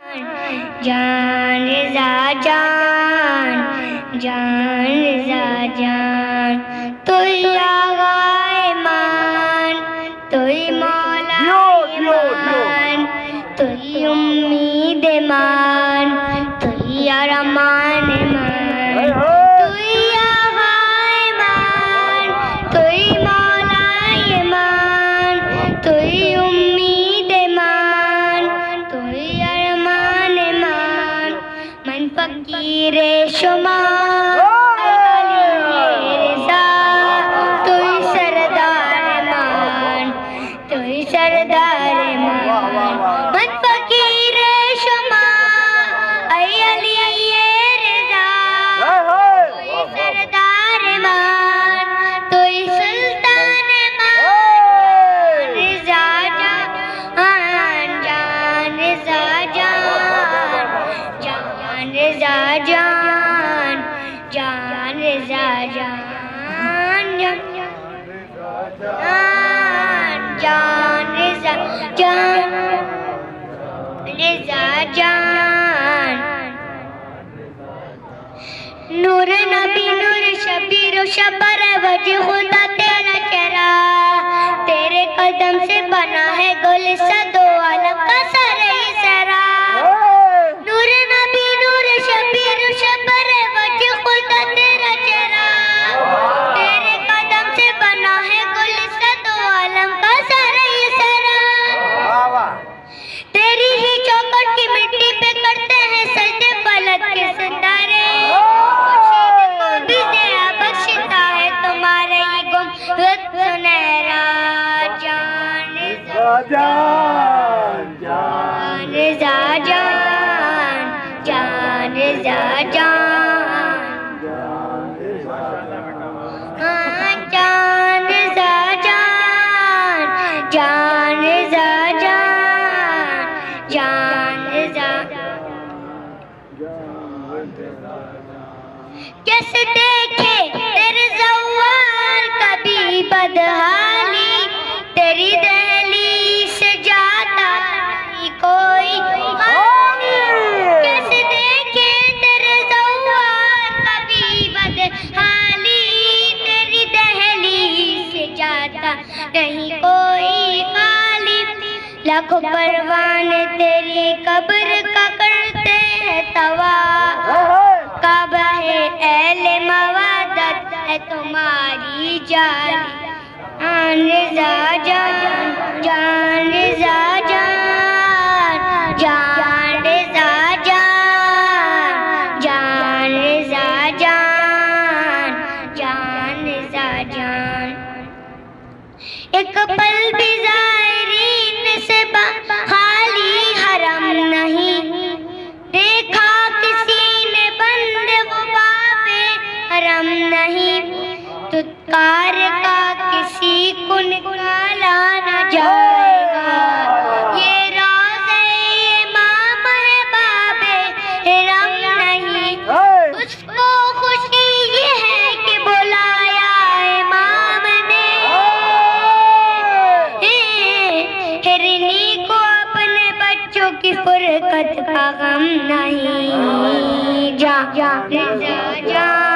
جان رضا جان جان رضا جان توئی آغا ایمان توئی مولا ایمان توئی امید ایمان توئی ارمان ایمان توئی آغا ایمان توئی مولا ایمان توئی امید ایمان توئی ارمان ایمان من فقیر شما سردار ایمان من فقیر شما ای علی رضا توئی سردار ایمان توئی سلطان ایمان رضا جان جان رضا جان جان رضا جان جان رضا جان جان رضا جان رضا جان نور نبی نور شبیر و شبر وجہ خدا تیرا چہرہ تیرے قدم سے بنا ہے گلشن دو عالم کا سارے سرا نور نبی نور شبیر و شبر وجہ خدا تیرا چہرہ تیرے قدم سے بنا ہے گلشن دو عالم کا سارے سرا تیری ہی چوکٹ کی مٹی پہ کرتے ہیں سجدے فلک کے ستارے خورشید کو بھی دیا بخشتا ہے تمہارے یہ گم سنہرا جان رضا جان جان رضا جان جان رضا جان جان رضا جان جان رضا جان جان رضا کیسے دیکھے تیرے زوال کبھی بدحالی تیری دہلی سے جاتا نہیں کوئی خالی کیسے دیکھے تیرے زوال کبھی بدحالی تیری دہلی سے جاتا نہیں کوئی خالی لاکھوں پروانے تیری قبر کا کرتے ہیں طواف کعبہ ہے اہل موادت ہے تمہاری جان جان رضا جان جان رضا جان جان رضا جان جان رضا جان جان رضا جان ایک پل بھی زائرین سے خالی حرم نہیں دیکھا کسی نے بند غباب حرم نہیں تتکار کا کسی کو نکالا نہ جائے گا یہ روضہ امام ہے باب حرم نہیں اس کو خوشی یہ ہے کہ بلایا امام نے ہرنی کو اپنے بچوں کی فرقت کا غم نہیں جا رضا جان